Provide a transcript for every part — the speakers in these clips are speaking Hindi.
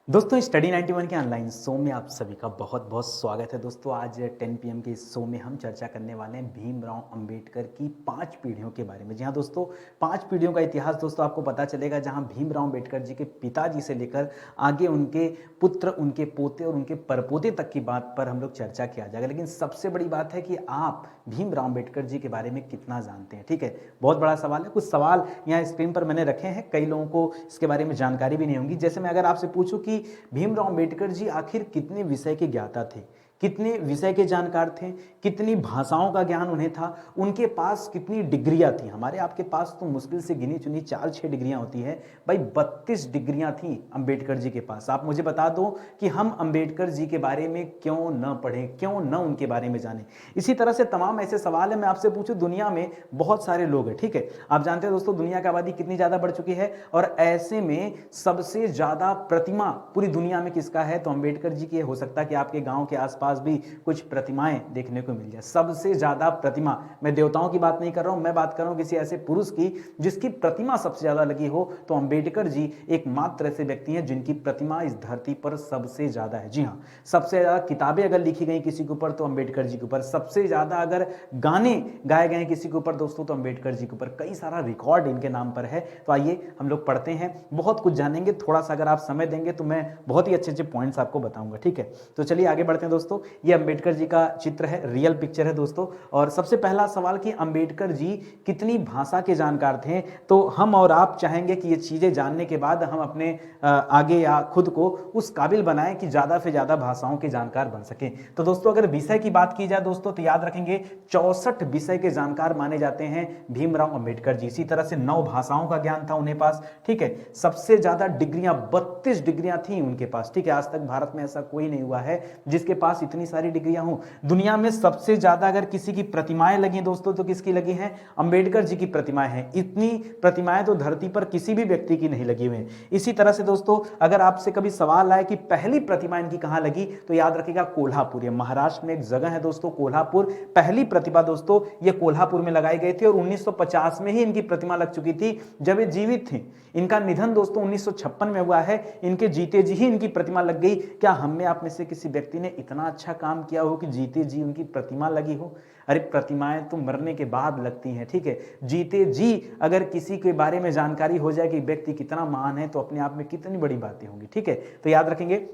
दोस्तों स्टडी 91 के ऑनलाइन शो में आप सभी का बहुत बहुत स्वागत है। दोस्तों आज 10 पीएम के इस शो में हम चर्चा करने वाले हैं भीमराव अंबेडकर की 5 पीढ़ियों के बारे में। जी हाँ दोस्तों, 5 पीढ़ियों का इतिहास दोस्तों आपको पता चलेगा, जहां भीमराव अंबेडकर जी के पिताजी से लेकर आगे उनके पुत्र, उनके पोते और उनके परपोते तक की बात पर हम लोग चर्चा किया जाएगा। लेकिन सबसे बड़ी बात है कि आप भीमराव अंबेडकर जी के बारे में कितना जानते हैं। ठीक है, बहुत बड़ा सवाल है। कुछ सवाल यहाँ स्क्रीन पर मैंने रखे हैं, कई लोगों को इसके बारे में जानकारी भी नहीं होगी। जैसे मैं अगर आपसे पूछूं कि भीमराव अंबेडकर जी आखिर कितने विषय के ज्ञाता थे, कितने विषय के जानकार थे, कितनी भाषाओं का ज्ञान उन्हें था, उनके पास कितनी डिग्रियां थी। हमारे आपके पास तो मुश्किल से गिनी चुनी 4-6 डिग्रियां होती है, भाई 32 डिग्रियां थी अंबेडकर जी के पास। आप मुझे बता दो कि हम अंबेडकर जी के बारे में क्यों न पढ़ें, क्यों न उनके बारे में जानें। इसी तरह से तमाम ऐसे सवाल है। मैं आपसे पूछूं, दुनिया में बहुत सारे लोग हैं, ठीक है, आप जानते हैं दोस्तों दुनिया की आबादी कितनी ज्यादा बढ़ चुकी है, और ऐसे में सबसे ज्यादा प्रतिमा पूरी दुनिया में किसका है, तो अंबेडकर जी की। हो सकता है कि आपके गांव के आसपास भी कुछ प्रतिमाएं देखने को मिल जाए। सबसे ज्यादा प्रतिमा, मैं देवताओं की बात नहीं कर रहा हूं, मैं बात कर रहा हूं किसी ऐसे पुरुष की जिसकी प्रतिमा सबसे ज्यादा लगी हो, तो अंबेडकर जी एकमात्र ऐसे व्यक्ति हैं जिनकी प्रतिमा इस धरती पर सबसे ज्यादा है। जी हां, सबसे ज्यादा किताबें अगर लिखी गई किसी के ऊपर तो अंबेडकर जी के ऊपर, सबसे ज्यादा अगर गाने गाए गए किसी के ऊपर दोस्तों तो अंबेडकर जी के ऊपर, कई सारा रिकॉर्ड इनके नाम पर है। तो आइए हम लोग पढ़ते हैं, बहुत कुछ जानेंगे। थोड़ा सा अगर आप समय देंगे तो मैं बहुत ही अच्छे अच्छे पॉइंट्स आपको बताऊंगा। ठीक है, तो चलिए आगे बढ़ते हैं दोस्तों। ये अंबेडकर जी का चित्र है, रियल पिक्चर है दोस्तों। और सबसे पहला सवाल कि अंबेडकर जी कितनी भाषा के जानकार थे, तो हम और आप चाहेंगे कि ये चीजें जानने के बाद हम अपने आगे या खुद को उस काबिल बनाएं कि ज्यादा से ज्यादा भाषाओं के जानकार बन सके। तो दोस्तों अगर विषय की बात की जाए दोस्तों, तो याद रखेंगे 64 विषय के जानकार माने जाते हैं भीमराव अंबेडकर जी। इसी तरह से 9 भाषाओं का ज्ञान था उन्हें पास। ठीक है, सबसे ज्यादा डिग्रियां 32 डिग्रियां थी उनके पास। ठीक है, आज तक भारत में ऐसा कोई नहीं हुआ है जिसके पास इतनी सारी डिग्रियां हो। दुनिया में सबसे ज्यादा अगर किसी की प्रतिमाएं लगी दोस्तों तो किसकी लगी हैं, अंबेडकर जी की प्रतिमाएं हैं। इतनी प्रतिमाएं तो धरती पर किसी भी व्यक्ति की नहीं लगी हुई हैं। इसी तरह से दोस्तों अगर आपसे कभी सवाल आए कि पहली प्रतिमा इनकी कहां लगी, तो याद रखिएगा कोल्हापुर। ये महाराष्ट्र में एक जगह है दोस्तों कोल्हापुर। पहली प्रतिभा दोस्तों ये कोल्हापुर में लगाई गई थी, और 1950 में ही इनकी प्रतिमा लग चुकी थी जब ये जीवित थे। इनका निधन दोस्तों 1956 में हुआ है, इनके जीते जी ही इनकी प्रतिमा लग गई। क्या हम में आप में से किसी व्यक्ति ने इतना अच्छा काम किया हो कि जीते जी उनकी प्रतिमा लगी हो? अरे प्रतिमाएं तो मरने के बाद लगती हैं। ठीक है, जीते जी अगर किसी के बारे में जानकारी हो जाए कि व्यक्ति कितना महान है, तो अपने आप में कितनी बड़ी बातें होंगी। ठीक है, तो याद रखेंगे।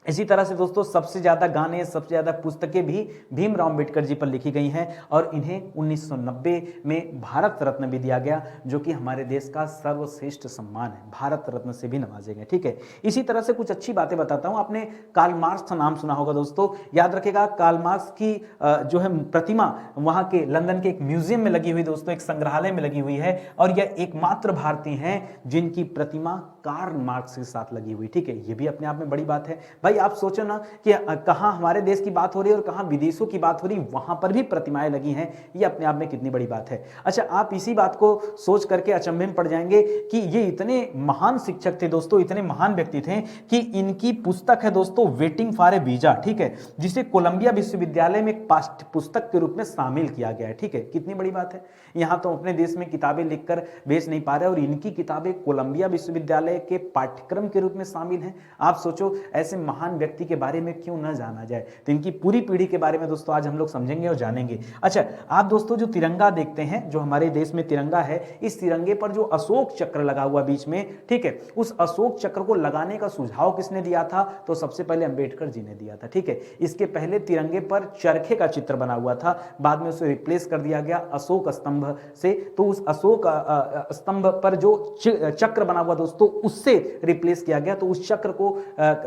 इसी तरह से दोस्तों सबसे ज्यादा गाने, सबसे ज्यादा पुस्तकें भी भीमराव अंबेडकर जी पर लिखी गई हैं, और इन्हें 1990 में भारत रत्न भी दिया गया, जो कि हमारे देश का सर्वश्रेष्ठ सम्मान है। भारत रत्न से भी नवाजे गए। ठीक है, इसी तरह से कुछ अच्छी बातें बताता हूं। आपने कार्ल मार्क्स का नाम सुना होगा दोस्तों, याद रखेगा कार्ल मार्क्स की जो है प्रतिमा वहां के लंदन के एक म्यूजियम में लगी हुई दोस्तों, एक संग्रहालय में लगी हुई है, और यह एकमात्र भारतीय हैं जिनकी प्रतिमा कार्ल मार्क्स के साथ लगी हुई। ठीक है, यह भी अपने आप में बड़ी बात है। भाई आप सोचो ना कि कहां हमारे देश की बात हो रही है और कहां विदेशों की बात हो रही, वहां पर भी प्रतिमाएं लगी हैं। ये अपने आप में कितनी बड़ी बात है। अच्छा, आप इसी बात को सोच करके अचंभे में पड़ जाएंगे कि ये इतने महान शिक्षक थे दोस्तों, इतने महान व्यक्ति थे कि इनकी पुस्तक है दोस्तों वेटिंग फॉर ए वीजा। ठीक है, जिसे कोलंबिया विश्वविद्यालय में एक पाठ्य पुस्तक के रूप में शामिल किया गया है। ठीक है, कितनी बड़ी बात है। यहां तो अपने देश में किताबें लिखकर बेच नहीं पा रहे, और इनकी किताबें कोलंबिया विश्वविद्यालय के पाठ्यक्रम के रूप में शामिल हैं। आप सोचो, ऐसे महान व्यक्ति के बारे में क्यों ना जाना जाए। तो इनकी पूरी पीढ़ी के बारे में दोस्तों आज हम लोग समझेंगे और जानेंगे। अच्छा, आप दोस्तों जो तिरंगा देखते हैं, जो हमारे देश में तिरंगा है, इस तिरंगे पर जो अशोक चक्र लगा हुआ बीच में, ठीक है, उस अशोक चक्र को लगाने का सुझाव किसने दिया था, तो सबसे पहले अंबेडकर जी ने दिया था। ठीक है, इसके पहले तिरंगे पर चरखे का चित्र बना हुआ था, बाद में उसे रिप्लेस कर दिया गया अशोक स्तंभ से। तो उस अशोक स्तंभ पर जो चक्र बना हुआ दोस्तों, उससे रिप्लेस किया गया। तो उस चक्र को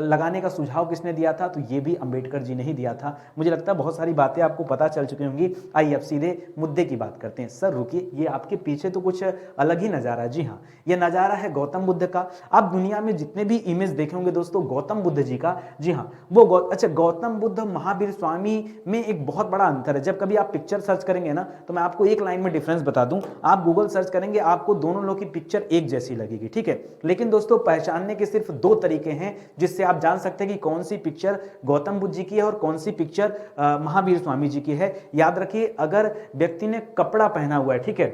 लगाने का सुझाव किसने दिया था, तो ये भी अंबेडकर जी ने ही दिया था। मुझे लगता है बहुत सारी बातें आपको पता चल चुकी होंगी। आइए अब सीधे मुद्दे की बात करते हैं। सर रुकिए, ये आपके पीछे तो कुछ अलग ही नजारा है। जी हाँ, ये नजारा है गौतम बुद्ध का। आप दुनिया में जितने भी इमेज देखे होंगे दोस्तों गौतम बुद्ध जी का, जी हाँ, वो अच्छा, गौतम बुद्ध महावीर स्वामी में एक बहुत बड़ा अंतर है। जब कभी आप पिक्चर सर्च करेंगे ना, तो मैं आपको एक लाइन में डिफरेंस बता दूं। आप गूगल सर्च करेंगे, आपको दोनों लोगों की पिक्चर एक जैसी लगेगी। ठीक है, लेकिन दोस्तों पहचानने के सिर्फ 2 तरीके हैं जिससे आप जान सकते हैं कि कौन सी पिक्चर गौतम बुद्ध जी की है और कौन सी पिक्चर महावीर स्वामी जी की है। याद रखिए, अगर व्यक्ति ने कपड़ा पहना हुआ है, ठीक है,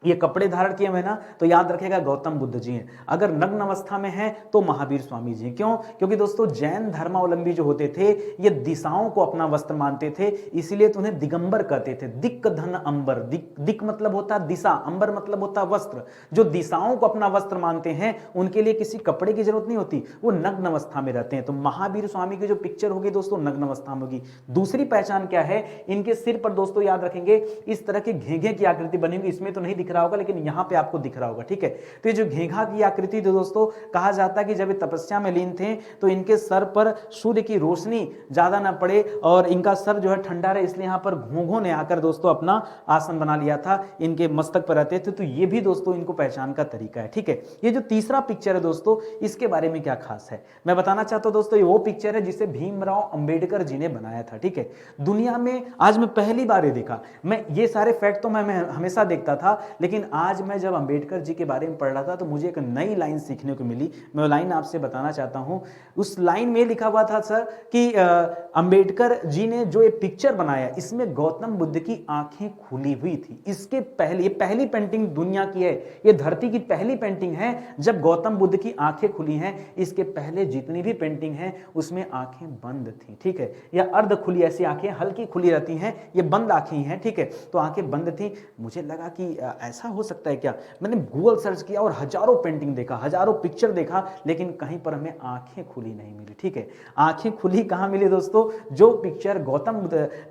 ये कपड़े धारण किए हुए ना, तो याद रखेगा गौतम बुद्ध जी हैं। अगर नग्न अवस्था में हैं तो महावीर स्वामी जी हैं। क्यों? क्योंकि दोस्तों जैन धर्मावलंबी जो होते थे ये दिशाओं को अपना वस्त्र मानते थे, इसीलिए तो उन्हें दिगंबर कहते थे। दिक् धन अंबर, दिक मतलब होता है दिशा, अंबर मतलब होता है वस्त्र। जो दिशाओं को अपना वस्त्र मानते हैं उनके लिए किसी कपड़े की जरूरत नहीं होती, वो नग्न अवस्था में रहते हैं। तो महावीर स्वामी की जो पिक्चर होगी दोस्तों नग्न अवस्था में होगी। दूसरी पहचान क्या है, इनके सिर पर दोस्तों याद रखेंगे इस तरह के घेंघे की आकृति बनी हुई, इसमें तो नहीं दिख रहा होगा लेकिन यहां पे आपको दिख रहा होगा, ठीक है। तो ये जो घेंघा की आकृति थी दोस्तों, कहा जाता है कि जब ये तपस्या में लीन थे तो इनके सर पर सूर्य की रोशनी ज्यादा ना पड़े और इनका सर जो है ठंडा रहे, इसलिए यहां पर घोंघों ने आकर दोस्तों अपना आसन बना लिया था, इनके मस्तक पर रहते थे। तो ये भी दोस्तों इनको पहचान का तरीका है, ठीक है। ये जो तीसरा पिक्चर है दोस्तों, इसके बारे में क्या खास है मैं बताना चाहता हूं दोस्तों। ये वो पिक्चर है जिसे भीमराव अंबेडकर जी ने बनाया था, ठीक है। दुनिया में आज मैं पहली बार ये देखा, मैं ये सारे फैक्ट तो मैं हमेशा देखता था, लेकिन आज मैं जब अंबेडकर जी के बारे में पढ़ रहा था तो मुझे एक नई लाइन सीखने को मिली। मैं वो लाइन आपसे बताना चाहता हूं। उस लाइन में लिखा हुआ था सर कि अंबेडकर जी ने जो ये पिक्चर बनाया इसमें गौतम बुद्ध की आंखें खुली हुई थी। इसके पहले, ये पहली पेंटिंग दुनिया की है, ये धरती की पहली पेंटिंग है जब गौतम बुद्ध की आंखें खुली हैं। इसके पहले जितनी भी पेंटिंग है उसमें आंखें बंद थी, ठीक है, या अर्ध खुली, ऐसी आंखें हल्की खुली रहती हैं, ये बंद आंखें हैं, ठीक है। तो आंखें बंद थी। मुझे लगा कि ऐसा हो सकता है क्या। मैंने गूगल सर्च किया और हजारों पेंटिंग देखा, हजारों पिक्चर देखा, लेकिन कहीं पर हमें आंखें खुली नहीं मिली, ठीक है। आंखें खुली कहां मिली दोस्तों, जो पिक्चर गौतम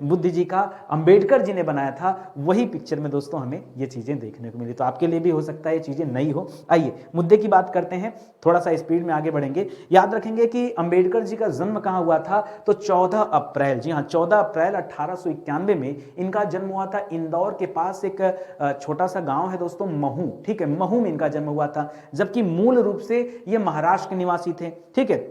बुद्ध जी का अंबेडकर जी ने बनाया था वही पिक्चर में दोस्तों हमें ये चीजें देखने को मिली। तो आपके लिए भी हो सकता है ये चीजें नई हो। आइए मुद्दे की बात करते हैं, थोड़ा सा स्पीड में आगे बढ़ेंगे। याद रखेंगे कि अंबेडकर जी का जन्म कहां हुआ था, तो 14 अप्रैल, जी हां 14 अप्रैल 1891 में इनका जन्म हुआ था। इंदौर के पास एक छोटा सा गांव है दोस्तों महू, ठीक है, महू में इनका जन्म हुआ था। जबकि मूल रूप से ये महाराष्ट्र के निवासी थे, ठीक है,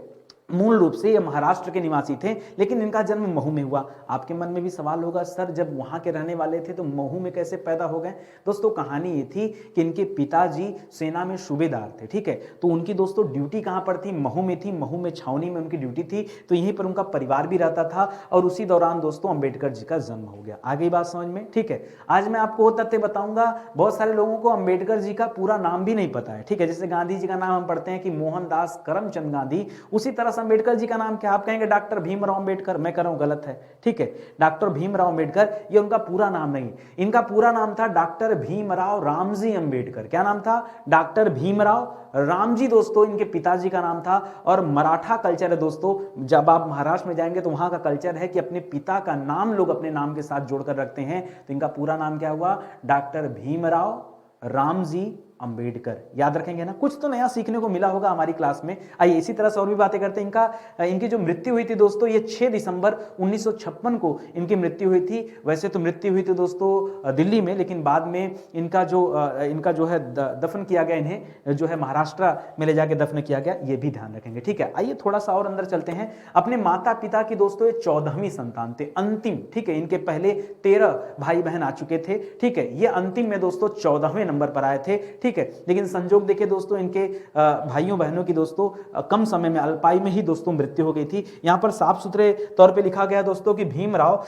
मूल रूप से ये महाराष्ट्र के निवासी थे, लेकिन इनका जन्म महू में हुआ। आपके मन में भी सवाल होगा सर जब वहां के रहने वाले थे तो महू में कैसे पैदा हो गए। दोस्तों कहानी ये थी कि इनके पिताजी सेना में सूबेदार थे, ठीक है। तो उनकी दोस्तों ड्यूटी कहां पर थी, महू में थी, महू में छावनी में उनकी ड्यूटी थी। तो यहीं पर उनका परिवार भी रहता था और उसी दौरान दोस्तों अंबेडकर जी का जन्म हो गया। आ गई बात समझ में, ठीक है। आज मैं आपको वो तथ्य बताऊंगा, बहुत सारे लोगों को अंबेडकर जी का पूरा नाम भी नहीं पता है, ठीक है। जैसे गांधी जी का नाम हम पढ़ते हैं कि मोहनदास करमचंद गांधी, उसी तरह अंबेडकर जी का नाम क्या, आप कहेंगे डॉक्टर भीमराव अंबेडकर, मैं कह रहा हूं गलत है, ठीक है। डॉक्टर भीमराव अंबेडकर ये उनका पूरा नाम नहीं, इनका पूरा नाम था डॉक्टर भीमराव रामजी अंबेडकर। क्या नाम था, डॉक्टर भीमराव रामजी दोस्तों इनके पिताजी का नाम था। और मराठा कल्चर है दोस्तों, जब आप महाराष्ट्र में जाएंगे तो वहां का कल्चर है कि अपने पिता का नाम लोग अपने नाम के साथ जोड़कर रखते हैं। तो इनका पूरा नाम क्या हुआ, डॉक्टर भीमराव रामजी अंबेडकर। याद रखेंगे ना, कुछ तो नया सीखने को मिला होगा हमारी क्लास में। आइए इसी तरह से और भी बातें करते हैं। इनकी जो मृत्यु हुई थी दोस्तों, ये 6 दिसंबर 1956 को इनकी मृत्यु हुई थी। वैसे तो मृत्यु हुई थी दोस्तों दिल्ली में, लेकिन बाद में इनका जो है दफन किया गया, इन्हें जो है महाराष्ट्र में ले जाके दफन किया गया, ये भी ध्यान रखेंगे, ठीक है। आइए थोड़ा सा और अंदर चलते हैं। अपने माता पिता की दोस्तों ये 14वीं संतान थे, अंतिम, ठीक है। इनके पहले 13 भाई बहन आ चुके थे, ठीक है। ये अंतिम में दोस्तों 14वें नंबर पर आए थे, ठीक है। लेकिन संजोग देखे दोस्तों इनके भाइयों बहनों की दोस्तों कम समय में, अल्पायु में ही दोस्तों मृत्यु हो गई थी। यहां पर साफ सुथरे तौर पे लिखा गया दोस्तों कि भीमराव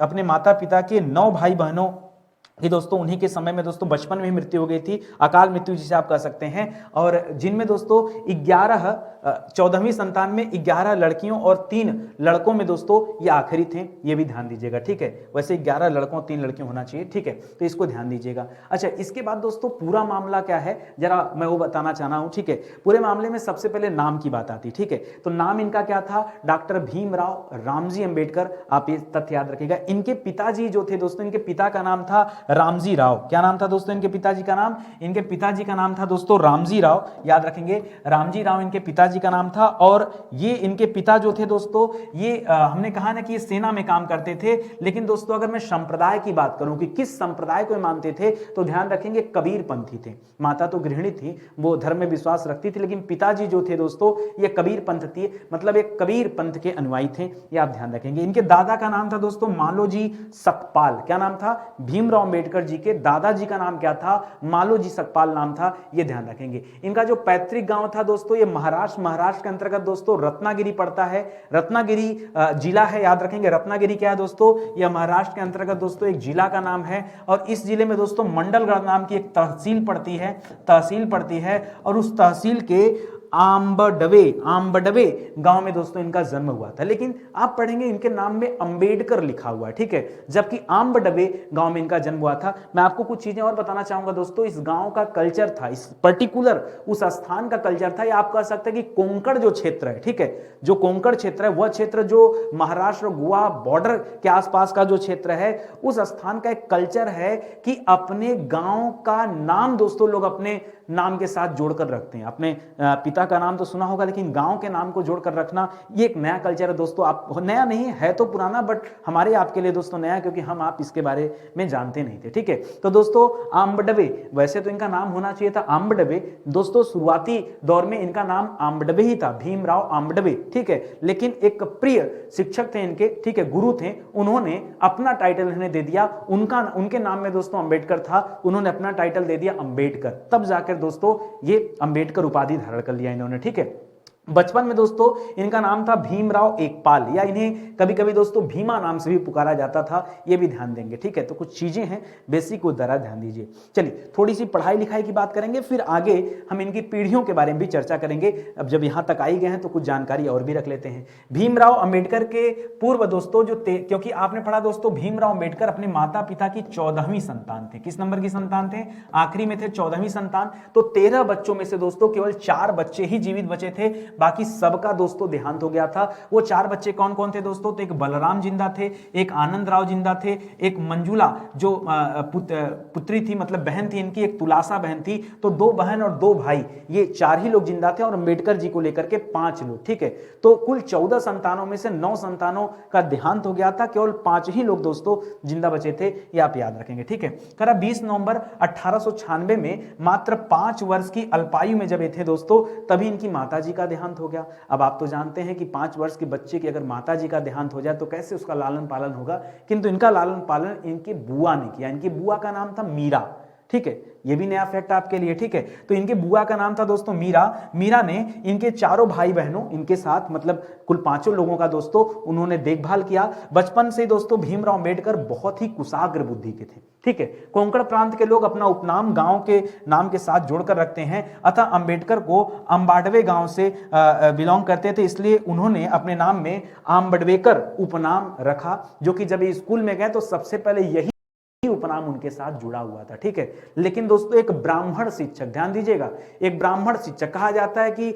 अपने माता पिता के 9 भाई बहनों कि दोस्तों उन्हीं के समय में दोस्तों बचपन में ही मृत्यु हो गई थी, अकाल मृत्यु जिसे आप कह सकते हैं। और जिनमें दोस्तों 14वीं संतान में 11 लड़कियों और 3 लड़कों में दोस्तों ये आखिरी थे, ये भी ध्यान दीजिएगा, ठीक है। वैसे 11 लड़कों 3 लड़कियों होना चाहिए, ठीक है, तो इसको ध्यान दीजिएगा। अच्छा, इसके बाद दोस्तों पूरा मामला क्या है जरा मैं वो बताना चाह रहा हूं, ठीक है। पूरे मामले में सबसे पहले नाम की बात आती, ठीक है। तो नाम इनका क्या था, डॉक्टर भीमराव रामजी अंबेडकर। आप ये तथ्य याद रखिएगा। इनके पिताजी जो थे दोस्तों, इनके पिता का नाम था रामजी राव। क्या नाम था दोस्तों इनके पिताजी का नाम, इनके पिताजी का नाम था दोस्तों रामजी राव। याद रखेंगे, रामजी राव इनके पिताजी का नाम था। और ये इनके पिता जो थे दोस्तों, ये हमने कहा ना कि ये सेना में काम करते थे। लेकिन दोस्तों अगर मैं संप्रदाय की बात करूं कि किस संप्रदाय को मानते थे, तो ध्यान रखेंगे कबीर पंथी थे। माता तो गृहिणी थी, वो धर्म में विश्वास रखती थी, लेकिन पिताजी जो थे दोस्तों ये कबीर पंथ थी, मतलब एक कबीर पंथ के अनुयायी थे, ये आप ध्यान रखेंगे। इनके दादा का नाम था दोस्तों मालोजी सकपाल। क्या नाम था, भीमराव अंबेडकर जी के दादाजी का नाम क्या था? मालोजी सकपाल नाम था, ये ध्यान रखेंगे। इनका जो पैतृक गांव था दोस्तों, ये महाराष्ट्र के अंतर्गत दोस्तों रत्नागिरी पड़ता है। रत्नागिरी जिला है, याद रखेंगे। रत्नागिरी क्या है दोस्तों? यह महाराष्ट्र के अंतर्गत दोस्तों एक जिला का नाम है, और इस जिले में दोस्तों मंडलगढ़ नाम की एक तहसील पड़ती है, और उस तहसील के आंबडवे गांव में दोस्तों इनका जन्म हुआ था। लेकिन आप पढ़ेंगे इनके नाम में अंबेडकर लिखा हुआ है, ठीक है, जबकि आंबडवे गांव में इनका जन्म हुआ था। मैं आपको कुछ चीजें और बताना चाहूंगा दोस्तों। इस गांव का कल्चर था, इस पर्टिकुलर उस स्थान का कल्चर था, या आप कह सकते हैं कि कोंकण जो क्षेत्र है, ठीक है, जो कोंकण क्षेत्र है, वह क्षेत्र जो महाराष्ट्र गोवा बॉर्डर के आसपास का जो क्षेत्र है, उस स्थान का एक कल्चर है कि अपने गांव का नाम दोस्तों लोग अपने नाम के साथ जोड़कर रखते हैं। अपने पिता का नाम तो सुना होगा, लेकिन गांव के नाम को जोड़कर रखना ये एक नया कल्चर है दोस्तों। आप नया नहीं है तो पुराना, बट हमारे आपके लिए दोस्तों नया, क्योंकि हम आप इसके बारे में जानते नहीं थे, ठीक है। तो दोस्तों आंबडवे, वैसे तो इनका नाम होना चाहिए था आंबडवे दोस्तों, शुरुआती दौर में इनका नाम आंबडवे ही था, भीमराव आंबडवे, ठीक है। लेकिन एक प्रिय शिक्षक थे इनके, ठीक है, गुरु थे, उन्होंने अपना टाइटल इन्हें दे दिया, उनके नाम में दोस्तों अंबेडकर था, उन्होंने अपना टाइटल दे दिया अंबेडकर, तब जाकर दोस्तों ये अंबेडकर उपाधि धारण कर लिया इन्होंने, ठीक है। बचपन में दोस्तों इनका नाम था भीमराव एकपाल, या इन्हें कभी कभी दोस्तों भीमा नाम से भी पुकारा जाता था, ये भी ध्यान देंगे, ठीक है। तो कुछ चीजें हैं बेसिक, वो जरा ध्यान दीजिए। चलिए थोड़ी सी पढ़ाई लिखाई की बात करेंगे, फिर आगे हम इनकी पीढ़ियों के बारे में भी चर्चा करेंगे। अब जब यहां तक आई गए हैं तो कुछ जानकारी और भी रख लेते हैं। भीमराव अंबेडकर के पूर्व दोस्तों क्योंकि आपने पढ़ा दोस्तों, भीमराव अंबेडकर अपने माता पिता की 14वीं संतान थे। किस नंबर की संतान थे? आखिरी में थे 14वीं संतान। तो 13 बच्चों में से दोस्तों केवल 4 बच्चे ही जीवित बचे थे, बाकी सबका दोस्तों देहांत हो गया था। वो 4 बच्चे कौन कौन थे दोस्तों? तो एक बलराम जिंदा थे, एक आनंद राव जिंदा थे, एक मंजुला जो पुत्री थी, मतलब बहन थी इनकी, एक तुलासा बहन थी। तो 2 बहन और 2 भाई, ये 4 ही लोग जिंदा थे, और अंबेडकर जी को लेकर के 5 लोग, ठीक है। तो कुल 14 संतानों में से 9 संतानों का देहांत हो गया था, केवल 5 ही लोग दोस्तों जिंदा बचे थे, ये आप याद रखेंगे, ठीक है। करा 20 नवंबर 1896 में मात्र 5 वर्ष की अल्पायु में जब ये थे दोस्तों, तभी इनकी माताजी का देहांत हो गया। अब आप तो जानते हैं कि 5 वर्ष के बच्चे की अगर माताजी का देहांत हो जाए तो कैसे उसका लालन पालन होगा, किंतु इनका लालन पालन इनकी बुआ ने किया। इनकी बुआ का नाम था मीरा, ठीक है, ये भी नया फैक्ट आपके लिए, ठीक है। तो इनके बुआ का नाम था दोस्तों मीरा ने इनके चारों भाई बहनों, इनके साथ मतलब कुल 5 लोगों का दोस्तों उन्होंने देखभाल किया। बचपन से दोस्तों भीमराव अंबेडकर बहुत ही कुशाग्र बुद्धि के थे, ठीक है। कोंकण प्रांत के लोग अपना उपनाम गांव के नाम के साथ जोड़कर रखते हैं, अतः अंबेडकर को अंबाडवे गांव से बिलोंग करते थे, इसलिए उन्होंने अपने नाम में आंबडवेकर उपनाम रखा, जो कि जब ये स्कूल में गए तो सबसे पहले यही उपनाम उनके साथ जुड़ा हुआ था, ठीक है। लेकिन दोस्तों एक ब्राह्मण शिक्षक, ध्यान दीजिएगा, एक ब्राह्मण शिक्षक, कहा जाता है कि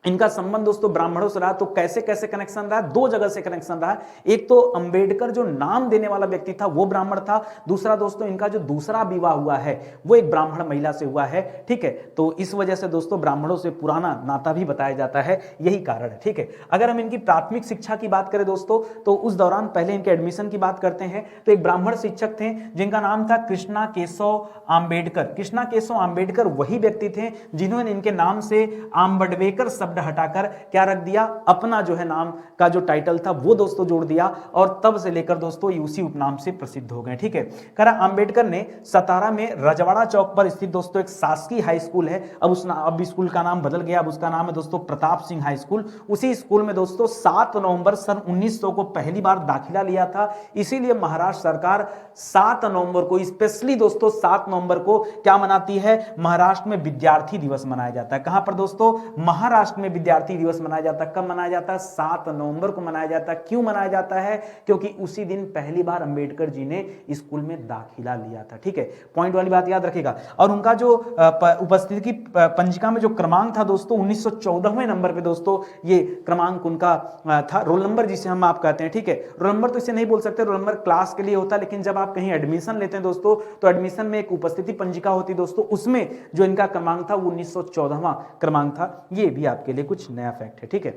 इनका संबंध दोस्तों ब्राह्मणों से रहा। तो कैसे कैसे कनेक्शन रहा? 2 जगह से कनेक्शन रहा। एक तो अंबेडकर जो नाम देने वाला व्यक्ति था वो ब्राह्मण था, दूसरा दोस्तों इनका जो दूसरा विवाह हुआ है वो एक ब्राह्मण महिला से हुआ है, ठीक है। तो इस वजह से दोस्तों ब्राह्मणों से पुराना नाता भी बताया जाता है, यही कारण है, ठीक है। अगर हम इनकी प्राथमिक शिक्षा की बात करें दोस्तों, तो उस दौरान पहले इनके एडमिशन की बात करते हैं। तो एक ब्राह्मण शिक्षक थे जिनका नाम था कृष्णा केशव आंबेडकर। कृष्णा केशव आंबेडकर वही व्यक्ति थे जिन्होंने इनके नाम से आंबडवेकर शब्द हटाकर क्या रख दिया? अपना जो है नाम का जो टाइटल था वो दोस्तों जोड़ दिया, और तब से लेकर दोस्तों ये उसी उपनाम से प्रसिद्ध हो गए, ठीक है। करा अंबेडकर ने सतारा में रजवाड़ा चौक पर स्थित दोस्तों एक शासकीय हाई स्कूल है, अब स्कूल का नाम बदल गया, अब उसका नाम है दोस्तों प्रताप सिंह हाई स्कूल। उसी स्कूल में दोस्तों 7 नवंबर सन 1900 को पहली बार दाखिला लिया था, इसीलिए महाराष्ट्र सरकार 7 नवंबर को, स्पेशली दोस्तों 7 नवंबर को क्या मनाती है? महाराष्ट्र में विद्यार्थी दिवस मनाया जाता है। कहां पर दोस्तों? महाराष्ट्र में विद्यार्थी दिवस मनाया जाता है। कब मनाया जाता है? 7 नवंबर को मनाया जाता है। क्यों मनाया जाता है? क्योंकि उसी दिन पहली बार अंबेडकर जी ने स्कूल में दाखिला लिया था, ठीक है। पॉइंट वाली बात याद रखेगा। और उनका जो उपस्थिति की पंजिका में जो क्रमांक था दोस्तों 1914वें नंबर पे दोस्तों ये क्रमांक उनका था, रोल नंबर जिसे हम आप कहते हैं, ठीक है। रोल नंबर तो इसे नहीं बोल सकते, रोल नंबर क्लास के लिए होता है, लेकिन जब आप कहीं एडमिशन लेते हैं दोस्तों तो एडमिशन में एक उपस्थिति पंजिका होती है दोस्तों, उसमें जो इनका क्रमांक था वो 1914वां क्रमांक था। ये भी आपके लिए कुछ नया फैक्ट है, ठीक है।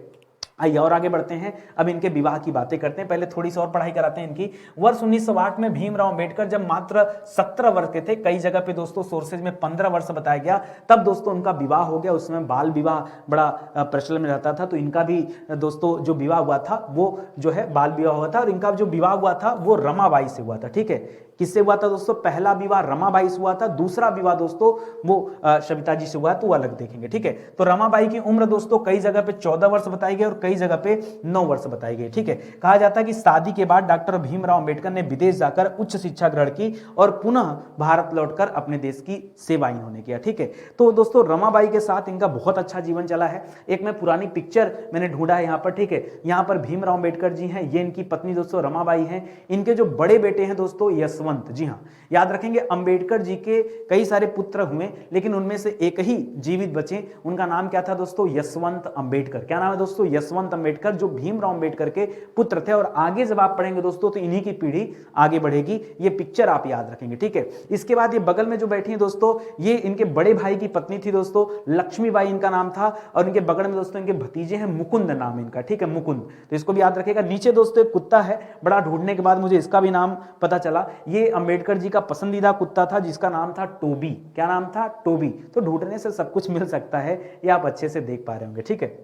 आइए और आगे बढ़ते हैं, अब इनके विवाह की बातें करते हैं। पहले थोड़ी सी और पढ़ाई कराते हैं इनकी। वर्ष 1908 में भीमराव अंबेडकर जब मात्र 17 वर्ष के थे, कई जगह पे दोस्तों सोर्सेज में 15 वर्ष बताया गया, तब दोस्तों उनका विवाह हो गया। उस समय बाल विवाह बड़ा प्रचलन में रहता था, तो इनका भी दोस्तों जो विवाह हुआ था वो जो है बाल विवाह हुआ था, और इनका जो विवाह हुआ था वो रमाबाई से हुआ था। ठीक है, किससे हुआ था दोस्तों? पहला विवाह रमाबाई से हुआ था, दूसरा विवाह दोस्तों वो सविता जी से हुआ है, तो वो अलग देखेंगे। ठीक है, तो रमाबाई की उम्र दोस्तों कई जगह पे 14 वर्ष बताई गई और कई जगह पे 9 वर्ष बताई गई। ठीक है, कहा जाता है कि शादी के बाद डॉक्टर भीमराव अंबेडकर ने विदेश जाकर उच्च शिक्षा ग्रहण की और पुनः भारत लौटकर अपने देश की सेवा इन्होंने किया। ठीक है, तो दोस्तों रमाबाई के साथ इनका बहुत अच्छा जीवन चला है। एक मैं पुरानी पिक्चर मैंने ढूंढा है यहाँ पर। ठीक है, यहाँ पर भीमराव अंबेडकर जी हैं, ये इनकी पत्नी दोस्तों रमाबाई हैं। इनके जो बड़े बेटे हैं दोस्तों यशवंत, जी हाँ, याद रखेंगे अंबेडकर जी के कई सारे पुत्र हुए, लेकिन उनमें से एक ही जीवित बचे। उनका नाम क्या था दोस्तों? यशवंत अंबेडकर। क्या नाम है दोस्तों? यशवंत अंबेडकर, जो भीमराव अंबेडकर के पुत्र थे। और आगे जब आप पढ़ेंगे दोस्तों तो इन्हीं की पीढ़ी आगे बढ़ेगी, ये पिक्चर आप याद रखेंगे। ठीक है, इसके बाद ये बगल में जो बैठी है दोस्तों, ये इनके बड़े भाई की पत्नी थी दोस्तों, लक्ष्मीबाई इनका नाम था। और इनके बगल में दोस्तों इनके भतीजे हैं, मुकुंद नाम इनका। ठीक है, मुकुंद, तो इसको भी याद रखेगा। नीचे दोस्तों एक कुत्ता है, बड़ा ढूंढने के बाद मुझे इसका भी नाम पता चला। ये अंबेडकर जी का पसंदीदा कुत्ता था जिसका नाम था टोबी। क्या नाम था? टोबी। तो ढूंढने से सब कुछ मिल सकता है, ये आप अच्छे से देख पा रहे होंगे। ठीक है,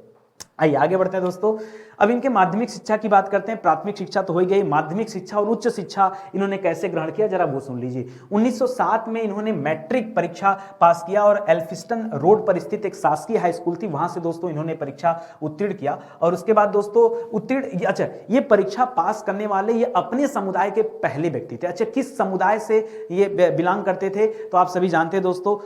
आइए आगे बढ़ते हैं दोस्तों। अब इनके माध्यमिक शिक्षा की बात करते हैं। प्राथमिक शिक्षा तो हो गई, माध्यमिक शिक्षा और उच्च शिक्षा इन्होंने कैसे ग्रहण किया जरा वो सुन लीजिए। 1907 में इन्होंने मैट्रिक परीक्षा पास किया और एल्फिस्टन रोड पर स्थित एक शासकीय हाई स्कूल थी, वहां से दोस्तों इन्होंने परीक्षा उत्तीर्ण किया। और उसके बाद दोस्तों अच्छा, ये परीक्षा पास करने वाले ये अपने समुदाय के पहले व्यक्ति थे। अच्छा, किस समुदाय से ये बिलोंग करते थे? तो आप सभी जानते हैं दोस्तों,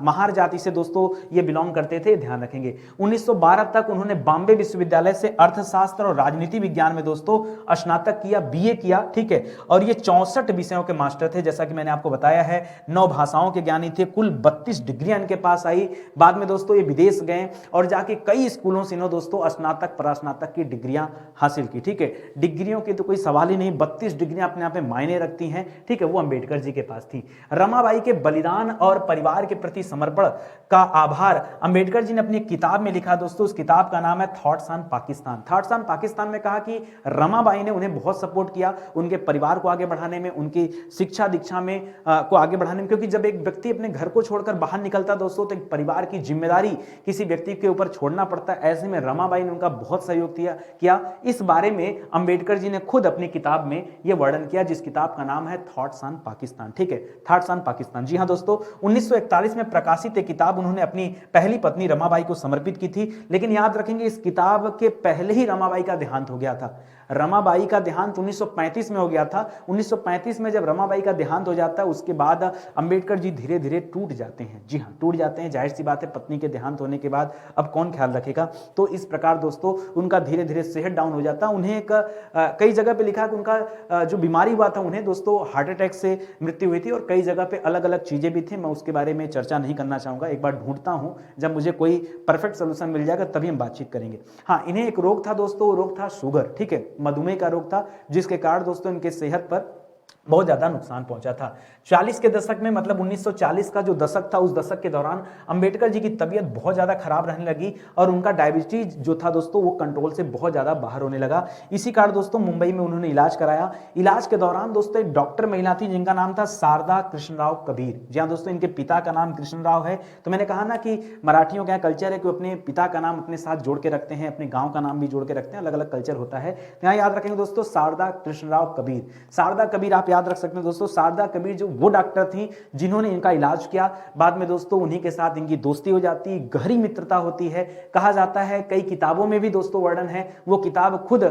महार जाति से दोस्तों ये बिलोंग करते थे, ध्यान रखेंगे। 1912 तक उन्होंने बॉम्बे विश्वविद्यालय से अर्थशास्त्र और राजनीति विज्ञान में दोस्तों स्नातक किया, बीए किया। ठीक है, और ये 64 विषयों के मास्टर थे, जैसा कि मैंने आपको बताया है। 9 भाषाओं के ज्ञानी थे, कुल 32 डिग्रियां इनके पास आई। बाद में दोस्तों ये विदेश गए और जाके कई स्कूलों से इन्होंने दोस्तों स्नातक परास्नातक की डिग्रियां हासिल की। ठीक है, डिग्रियों की तो कोई सवाल ही नहीं, 32 डिग्रियां अपने आप में मायने रखती हैं। ठीक है, वो अंबेडकर जी के पास थी। रमाबाई के बलिदान और परिवार के प्रति समर्पण का आभार अंबेडकर जी ने अपनी किताब में लिखा दोस्तों। उस किताब का नाम है thoughts on Pakistan. Thoughts on Pakistan में कहा कि रमाबाई ने उन्हें बहुत सपोर्ट किया, उनके परिवार को आगे बढ़ाने में, उनकी शिक्षा दीक्षा में को आगे बढ़ाने में। क्योंकि जब एक व्यक्ति अपने घर को छोड़कर बाहर निकलता दोस्तों, तो एक परिवार की जिम्मेदारी किसी व्यक्ति के ऊपर छोड़ना पड़ता है। ऐसे में रमाबाई ने उनका बहुत सहयोग किया। इस बारे में अंबेडकर जी ने खुद अपनी किताब में यह वर्णन किया, जिस किताब का नाम है थॉट्स ऑन पाकिस्तान। ठीक है, थॉट्स ऑन पाकिस्तान। जी हां दोस्तों, 1941 में प्रकाशित एक किताब उन्होंने अपनी पहली पत्नी रमाबाई को समर्पित की थी। लेकिन याद रखेंगे, इस किताब के पहले ही रमाबाई का देहांत हो गया था। रमाबाई का देहांत 1935 में हो गया था। 1935 में जब रमाबाई का देहांत हो जाता है, उसके बाद अंबेडकर जी धीरे धीरे टूट जाते हैं। जी हाँ, टूट जाते हैं, जाहिर सी बात है, पत्नी के देहांत होने के बाद अब कौन ख्याल रखेगा। तो इस प्रकार दोस्तों उनका धीरे धीरे सेहत डाउन हो जाता है। उन्हें एक कई जगह पे लिखा कि उनका जो बीमारी हुआ था, उन्हें दोस्तों हार्ट अटैक से मृत्यु हुई थी। और कई जगह पे अलग अलग चीजें भी थी, मैं उसके बारे में चर्चा नहीं करना चाहूंगा। एक बार ढूंढता हूं, जब मुझे कोई परफेक्ट सोल्यूशन मिल जाएगा तभी हम बातचीत करेंगे। हाँ, इन्हें एक रोग था दोस्तों, वो रोग था शुगर। ठीक है, मधुमेह का रोग था, जिसके कारण दोस्तों इनके सेहत पर बहुत ज्यादा नुकसान पहुंचा था। 40 के दशक में, मतलब 1940 का जो दशक था, उस दशक के दौरान अंबेडकर जी की तबीयत बहुत ज्यादा खराब रहने लगी और उनका डायबिटीज जो था दोस्तों वो कंट्रोल से बहुत ज्यादा बाहर होने लगा। इसी कारण दोस्तों मुंबई में उन्होंने इलाज कराया। इलाज के दौरान दोस्तों एक डॉक्टर महिला थी जिनका नाम था शारदा कृष्णराव कबीर। जी हाँ दोस्तों, इनके पिता का नाम कृष्णराव है। तो मैंने कहा ना कि मराठियों का कल्चर है कि अपने पिता का नाम अपने साथ जोड़ के रखते हैं, अपने गांव का नाम भी जोड़ के रखते हैं, अलग अलग कल्चर होता है। यहाँ याद रखेंगे दोस्तों, शारदा कृष्णराव कबीर। शारदा कबीर आप याद रख सकते हैं दोस्तों। शारदा कबीर जो वो डॉक्टर थी जिन्होंने इनका इलाज किया। बाद में दोस्तों उन्हीं के साथ इनकी दोस्ती हो जाती, गहरी मित्रता होती है। कहा जाता है, कई किताबों में भी दोस्तों वर्णन है, वो किताब खुद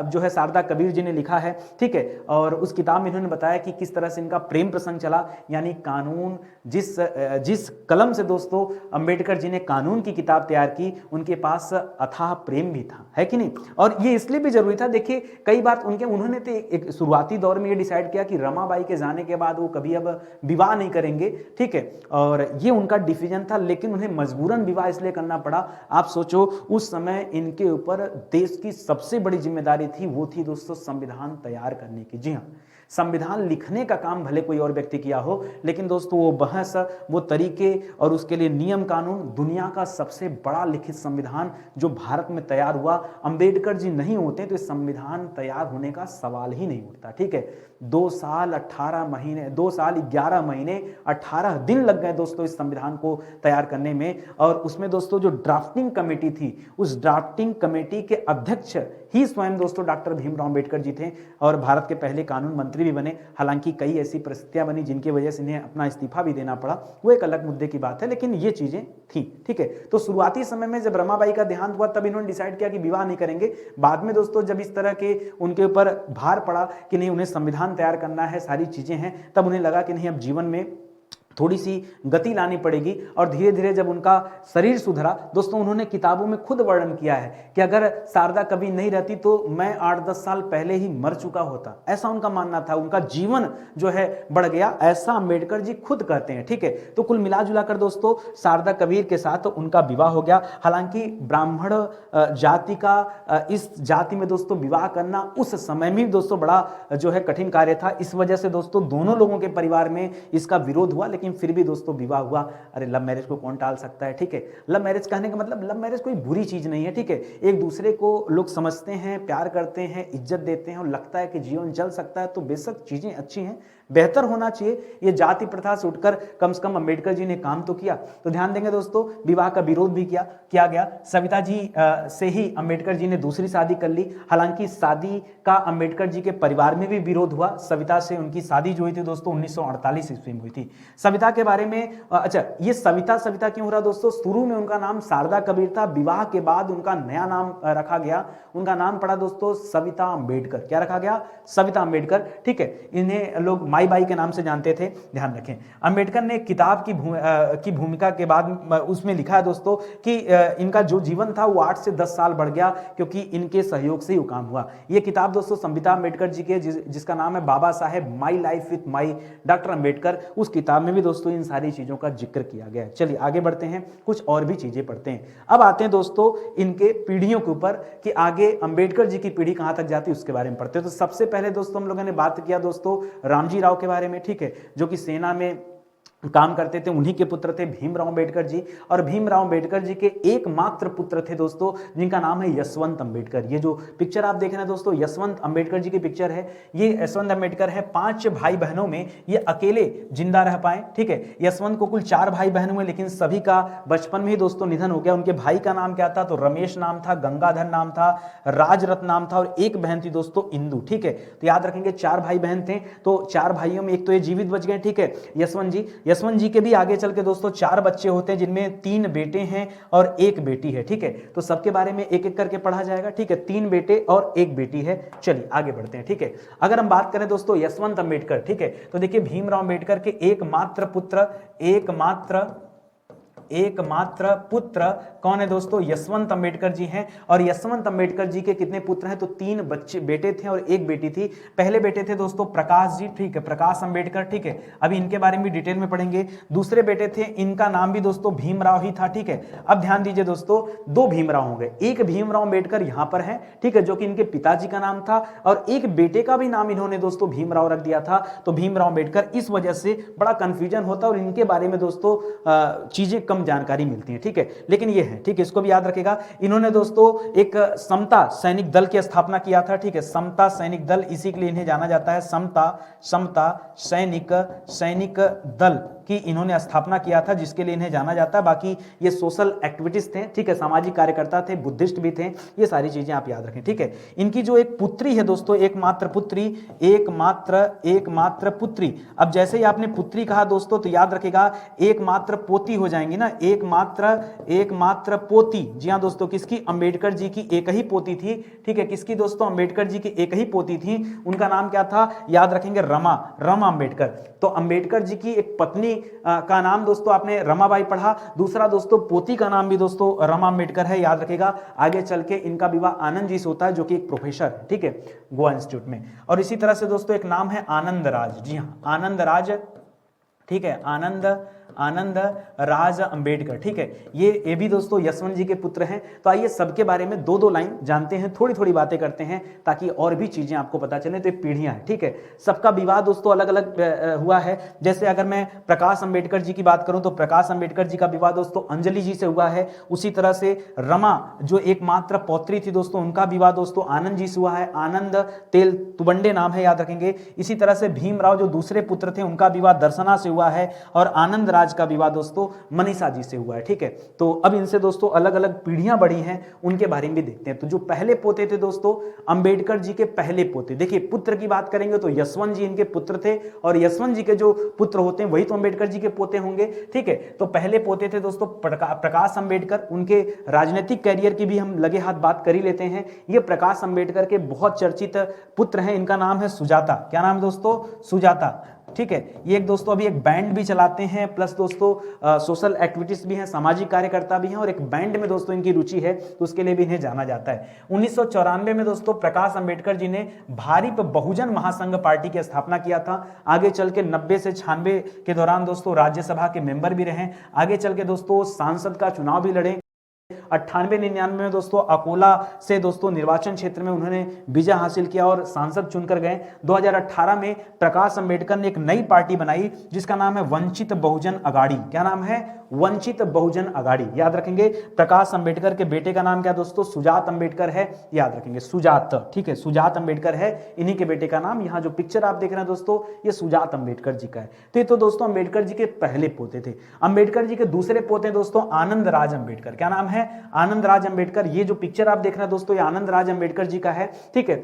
जो है शारदा कबीर जी ने लिखा है। ठीक है, और उस किताब में इन्होंने बताया कि किस तरह से इनका प्रेम प्रसंग चला। यानी कानून, जिस कलम से दोस्तों अंबेडकर जी ने कानून की किताब तैयार की, उनके पास अथाह प्रेम भी था, है कि नहीं। और ये इसलिए भी जरूरी था, देखिए कई बार उन्होंने तो एक शुरुआती दौर में ये डिसाइड किया कि रमाबाई के जाने के बाद वो कभी अब विवाह नहीं करेंगे। ठीक है, और ये उनका डिसीजन था, लेकिन उन्हें मजबूरन विवाह इसलिए करना पड़ा। आप सोचो, उस समय इनके ऊपर देश की सबसे बड़ी जिम्मेदारी थी, वो थी दोस्तों संविधान तैयार करने की। जी हाँ, संविधान लिखने का काम भले कोई और व्यक्ति किया हो, लेकिन दोस्तों वो बहस, वो तरीके और उसके लिए नियम कानून, दुनिया का सबसे बड़ा लिखित संविधान जो भारत में तैयार हुआ, अंबेडकर जी नहीं होते तो इस संविधान तैयार होने का सवाल ही नहीं उठता। ठीक है, 2 साल 18 महीने 2 साल 11 महीने 18 दिन लग गए दोस्तों इस संविधान को तैयार करने में। और उसमें दोस्तों जो ड्राफ्टिंग कमेटी थी, उस ड्राफ्टिंग कमेटी के अध्यक्ष ही स्वयं दोस्तों डॉक्टर भीमराव अंबेडकर जी थे और भारत के पहले कानून मंत्री भी बने। हालांकि कई ऐसी परिस्थितियां बनी जिनकी वजह से इन्हें अपना इस्तीफा भी देना पड़ा, वो एक अलग मुद्दे की बात है, लेकिन ये चीजें थी। ठीक है, तो शुरुआती समय में जब रमाबाई का देहांत हुआ तब इन्होंने डिसाइड किया कि विवाह नहीं करेंगे। बाद में दोस्तों जब इस तरह के उनके ऊपर भार पड़ा कि नहीं उन्हें संविधान तैयार करना है, सारी चीजें हैं, तब उन्हें लगा कि नहीं अब जीवन में थोड़ी सी गति लानी पड़ेगी। और धीरे धीरे जब उनका शरीर सुधरा दोस्तों, उन्होंने किताबों में खुद वर्णन किया है कि अगर शारदा कभी नहीं रहती तो मैं 8-10 साल पहले ही मर चुका होता, ऐसा उनका मानना था। उनका जीवन जो है बढ़ गया, ऐसा अंबेडकर जी खुद कहते हैं। ठीक है, तो कुल मिला जुला कर दोस्तों शारदा कबीर के साथ उनका विवाह हो गया। हालांकि ब्राह्मण जाति का इस जाति में दोस्तों विवाह करना उस समय में दोस्तों बड़ा जो है कठिन कार्य था। इस वजह से दोस्तों दोनों लोगों के परिवार में इसका विरोध हुआ, लेकिन फिर भी दोस्तों विवाह हुआ। अरे लव मैरिज को कौन टाल सकता है। ठीक है, लव मैरिज कहने का मतलब लव मैरिज कोई बुरी चीज नहीं है। ठीक है, एक दूसरे को लोग समझते हैं, प्यार करते हैं, इज्जत देते हैं और लगता है कि जीवन चल सकता है तो बेशक चीजें अच्छी हैं, बेहतर होना चाहिए। ये जाति प्रथा से उठकर कम से कम अंबेडकर जी ने काम तो किया। तो ध्यान देंगे दोस्तों, विवाह का विरोध भी किया गया। सविता जी से ही अंबेडकर जी ने दूसरी शादी कर ली। हालांकि शादी का अंबेडकर जी के परिवार में भी विरोध हुआ। सविता से उनकी शादी जो हुई थी दोस्तों 1948 ईस्वी में हुई थी। सविता के बारे में अच्छा, ये सविता क्यों हो रहा दोस्तों, शुरू में उनका नाम शारदा कबीर था, विवाह के बाद उनका नया नाम रखा गया। उनका नाम पड़ा दोस्तों सविता अंबेडकर। क्या रखा गया? सविता अंबेडकर। ठीक है, इन्हें लोग माई बाई के नाम से जानते थे, ध्यान रखें। अंबेडकर ने किताब की भूमिका के बाद उसमें लिखा है दोस्तों कि इनका जो जीवन था वो 8 से 10 साल बढ़ गया क्योंकि इनके सहयोग से ही वो काम हुआ। ये किताब दोस्तों सविता अंबेडकर जी के जिसका नाम है Baba Saheb my life with my doctor Ambedkar, उस किताब में भी दोस्तों इन सारी चीजों का जिक्र किया गया है। चलिए आगे बढ़ते हैं, कुछ और भी चीजें पढ़ते हैं। अब आते हैं दोस्तों इनके पीढ़ियों के ऊपर कि आगे अंबेडकर जी की पीढ़ी कहां तक जाती है उसके बारे में पढ़ते हैं। तो सबसे पहले दोस्तों हम लोगों ने बात किया दोस्तों रामजी राव के बारे में। ठीक है, जो कि सेना में काम करते थे, उन्हीं के पुत्र थे भीमराव अंबेडकर जी। और भीमराव अंबेडकर जी के एकमात्र पुत्र थे दोस्तों जिनका नाम है यशवंत अंबेडकर। ये जो पिक्चर आप देख रहे हैं दोस्तों यशवंत अंबेडकर जी की पिक्चर है। ये यशवंत अंबेडकर है, 5 भाई बहनों में ये अकेले जिंदा रह पाए। ठीक है, यशवंत को कुल 4 भाई बहन हुए, लेकिन सभी का बचपन में ही दोस्तों निधन हो गया। उनके भाई का नाम क्या था? तो रमेश नाम था, गंगाधर नाम था, राजरत्न नाम था और एक बहन थी दोस्तों इंदु। ठीक है, तो याद रखेंगे 4 भाई बहन थे, तो 4 भाइयों में एक तो ये जीवित बच गए। ठीक है, यशवंत जी के भी आगे चल के दोस्तों 4 बच्चे होते हैं जिनमें 3 बेटे हैं और 1 बेटी है। ठीक है, तो सबके बारे में एक एक करके पढ़ा जाएगा। ठीक है, 3 बेटे और 1 बेटी है। चलिए आगे बढ़ते हैं। ठीक है, अगर हम बात करें दोस्तों यशवंत अंबेडकर, ठीक है, तो देखिए भीमराव अंबेडकर के एकमात्र पुत्र कौन है दोस्तों? यशवंत अंबेडकर जी हैं। और यशवंत अंबेडकर जी के कितने पुत्र हैं? तो 3 बेटे थे और 1 बेटी थी। पहले बेटे थे दोस्तों प्रकाश जी। ठीक है, प्रकाश अंबेडकर। ठीक है, अभी इनके बारे में भी डिटेल में पढ़ेंगे। दूसरे बेटे थे, इनका नाम भी दोस्तों भीमराव ही था। ठीक है, अब ध्यान दीजिए दोस्तों 2 भीमराव हो गए। एक भीमराव अंबेडकर यहां पर है, ठीक है, जो कि इनके पिताजी का नाम था, और एक बेटे का भी नाम इन्होंने दोस्तों भीमराव रख दिया था, तो भीमराव अंबेडकर। इस वजह से बड़ा कंफ्यूजन होता है और इनके बारे में दोस्तों चीजें कम जानकारी मिलती है। ठीक है, लेकिन ये है, ठीक है, इसको भी याद रखेगा। इन्होंने दोस्तों एक समता सैनिक दल की स्थापना किया था। ठीक है, समता सैनिक दल, इसी के लिए इन्हें जाना जाता है, समता सैनिक दल की इन्होंने स्थापना किया था, जिसके लिए इन्हें जाना जाता है। बाकी ये सोशल एक्टिविटीज थे। ठीक है, सामाजिक कार्यकर्ता थे, बुद्धिस्ट भी थे, ये सारी चीजें आप याद रखें। ठीक है, इनकी जो एक पुत्री है दोस्तों, एकमात्र पुत्री। अब जैसे ही आपने पुत्री कहा दोस्तों तो याद रखेगा एकमात्र पोती हो जाएंगी ना, एकमात्र पोती। जी हाँ दोस्तों, किसकी? अंबेडकर जी की एक ही पोती थी। ठीक है, किसकी दोस्तों? अंबेडकर जी की एक ही पोती थी। उनका नाम क्या था? याद रखेंगे रमा अंबेडकर। तो अंबेडकर जी की एक पत्नी का नाम दोस्तों आपने रमाबाई पढ़ा, दूसरा दोस्तों पोती का नाम भी दोस्तों रमा अंबेडकर है, याद रखेगा। आगे चल के इनका विवाह आनंद जी से होता है, जो कि एक प्रोफेसर है। ठीक है, गोवा इंस्टीट्यूट में। और इसी तरह से दोस्तों एक नाम है आनंद राज। जी हाँ, आनंद राज। ठीक है, आनंद राज अंबेडकर, ठीक है। ये भी दोस्तों यशवंत जी के पुत्र हैं। तो आइए सबके बारे में दो दो लाइन जानते हैं, थोड़ी थोड़ी बातें करते हैं ताकि और भी चीजें आपको पता चले। तो ये पीढ़ियां हैं, ठीक है। सबका विवाह दोस्तों अलग अलग हुआ है। जैसे अगर मैं प्रकाश अंबेडकर जी की बात करूं तो प्रकाश अंबेडकर जी का विवाह दोस्तों अंजलि जी से हुआ है। उसी तरह से रमा जो एकमात्र पौत्री थी दोस्तों, उनका विवाह दोस्तों आनंद जी से हुआ है। आनंद तेल तुबंडे नाम है, याद रखेंगे। इसी तरह से भीमराव जो दूसरे पुत्र थे, उनका विवाह दर्शना से हुआ है। और आनंद राज का विवाह दोस्तों मनीषा जी से हुआ है, ठीक है। तो अब इनसे दोस्तों अलग अलग पीढ़ियां बढ़ी हैं, उनके बारे में भी देखते हैं। तो जो पहले पोते थे दोस्तों अंबेडकर जी के पहले पोते, देखिए पुत्र की बात करेंगे तो यशवंत जी इनके पुत्र थे, और यशवंत जी के जो पुत्र होते हैं वही तो अंबेडकर जी के पोते होंगे, ठीक है। तो पहले पोते थे दोस्तों प्रकाश अंबेडकर। उनके राजनीतिक कैरियर की भी हम लगे हाथ बात कर ही लेते हैं। ये प्रकाश अंबेडकर के बहुत चर्चित पुत्र हैं। इनका नाम है सुजाता। क्या नाम है दोस्तों? सुजाता, ठीक है। ये एक दोस्तों अभी एक बैंड भी चलाते हैं, प्लस दोस्तों सोशल एक्टिविटीज भी हैं, सामाजिक कार्यकर्ता भी हैं, और एक बैंड में दोस्तों इनकी रुचि है, तो उसके लिए भी इन्हें जाना जाता है। 1994 में दोस्तों प्रकाश अंबेडकर जी ने भारिप बहुजन महासंघ पार्टी की स्थापना किया था। आगे चल के 90 से 96 के दौरान दोस्तों राज्यसभा के मेंबर भी रहे। आगे चल के दोस्तों सांसद का चुनाव भी लड़े। 98-99 में दोस्तों अकोला से दोस्तों निर्वाचन क्षेत्र में उन्होंने विजय हासिल किया और सांसद चुनकर गए। 2018 में प्रकाश अंबेडकर ने एक नई पार्टी बनाई जिसका नाम है वंचित बहुजन अगाड़ी। क्या नाम है? वंचित बहुजन अगाड़ी, याद रखेंगे। प्रकाश अंबेडकर के बेटे का नाम क्या दोस्तों? सुजात अंबेडकर है, याद रखेंगे, सुजात, ठीक है। सुजात अंबेडकर है, इन्हीं के बेटे का नाम। यहाँ जो पिक्चर आप देख रहे हैं दोस्तों, ये सुजात अंबेडकर जी का है। तो ये तो दोस्तों अंबेडकर जी के पहले पोते थे। अंबेडकर जी के दूसरे पोते दोस्तों आनंद राज अंबेडकर। क्या नाम है? आनंद राज अंबेडकर। ये जो पिक्चर आप देख रहे हैं दोस्तों, ये आनंद राज अंबेडकर जी का है, ठीक है।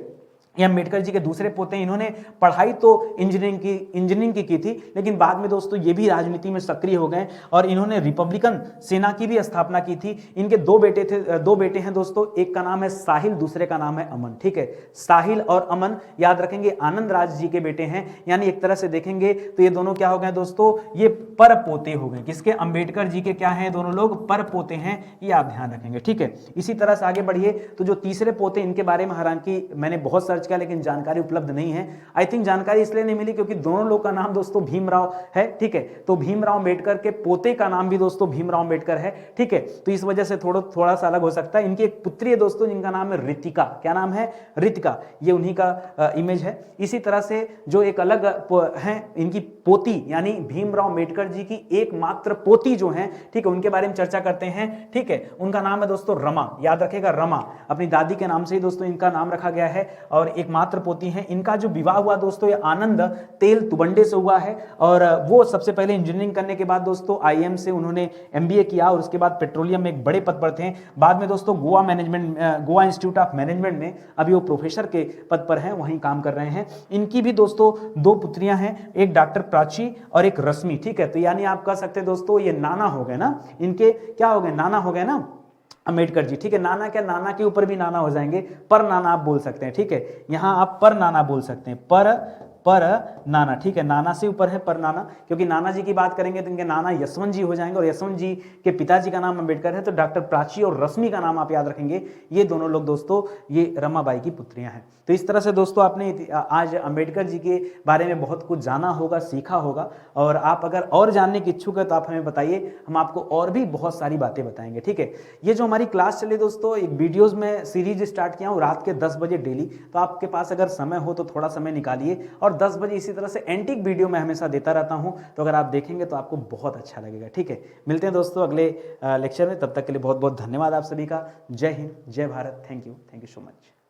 ये अंबेडकर जी के दूसरे पोते हैं। इन्होंने पढ़ाई तो इंजीनियरिंग की थी, लेकिन बाद में दोस्तों ये भी राजनीति में सक्रिय हो गए और इन्होंने रिपब्लिकन सेना की भी स्थापना की थी। इनके दो बेटे हैं दोस्तों, एक का नाम है साहिल, दूसरे का नाम है अमन, ठीक है। साहिल और अमन, याद रखेंगे, आनंद राज जी के बेटे हैं। यानी एक तरह से देखेंगे तो ये दोनों क्या हो गए दोस्तों? ये पर पोते हो गए। किसके? अंबेडकर जी के क्या हैं? दोनों लोग पर पोते हैं, ये आप ध्यान रखेंगे, ठीक है। इसी तरह से आगे बढ़िए तो जो तीसरे पोते, इनके बारे में हालांकि मैंने बहुत सर्च किया लेकिन जानकारी उपलब्ध नहीं है। आई थिंक जानकारी इसलिए नहीं मिली क्योंकि दोनों लोग का नाम दोस्तों भीमराव है, ठीक है। तो भीमराव अंबेडकर के पोते का नाम भी दोस्तों भीमराव अंबेडकर है, ठीक है। तो इस वजह से थोड़ा सा अलग हो सकता है। इनकी एक पुत्री है दोस्तों जिनका नाम है रितिका। क्या नाम है? रितिका। ये उन्हीं का इमेज है। इसी तरह से जो एक अलग है इनकी पोती, यानी भीमराव अंबेडकर जी की एकमात्र पोती जो है, ठीक है, उनके बारे में चर्चा करते हैं, ठीक है। उनका नाम है दोस्तों रमा, याद रखेगा, रमा। अपनी दादी के नाम से ही दोस्तों इनका नाम रखा गया है और एकमात्र पोती हैं। इनका जो विवाह हुआ दोस्तों ये आनंद तेल तुबंडे से हुआ है और वो सबसे पहले इंजीनियरिंग करने के बाद दोस्तों आईएम से उन्होंने एमबीए किया और उसके बाद पेट्रोलियम में एक बड़े पद पर थे। बाद में दोस्तों गोवा इंस्टीट्यूट ऑफ मैनेजमेंट में अभी वो प्रोफेसर के पद पर हैं, वहीं काम कर रहे हैं। इनकी भी दोस्तों दो पुत्रियां हैं, एक डॉक्टर प्राची और एक रश्मि, ठीक है। तो यानी आप कह सकते हैं दोस्तों ये नाना हो गए ना, इनके क्या हो गए? नाना हो गए ना अंबेडकर जी, ठीक है। नाना क्या, नाना के ऊपर भी नाना हो जाएंगे, पर नाना आप बोल सकते हैं, ठीक है। यहां आप पर नाना बोल सकते हैं, पर नाना, ठीक है। नाना से ऊपर है पर नाना, क्योंकि नाना जी की बात करेंगे तो इनके नाना यशवंत जी हो जाएंगे और यशवंत जी के पिताजी का नाम अंबेडकर है। तो डॉक्टर प्राची और रश्मि का नाम आप याद रखेंगे। ये दोनों लोग दोस्तों ये रमाबाई की पुत्रियां हैं। तो इस तरह से दोस्तों आपने आज अंबेडकर जी के बारे में बहुत कुछ जाना होगा, सीखा होगा। और आप अगर और जानने के इच्छुक है तो आप हमें बताइए, हम आपको और भी बहुत सारी बातें बताएंगे, ठीक है। ये जो हमारी क्लास चले दोस्तों, एक वीडियोज में सीरीज स्टार्ट किया हूँ रात के 10 बजे डेली। तो आपके पास अगर समय हो तो थोड़ा समय निकालिए और 10 बजे इसी तरह से एंटीक वीडियो मैं हमेशा देता रहता हूं। तो अगर आप देखेंगे तो आपको बहुत अच्छा लगेगा, ठीक है। मिलते हैं दोस्तों अगले लेक्चर में, तब तक के लिए बहुत बहुत धन्यवाद आप सभी का। जय हिंद, जय Bharat, thank you so much.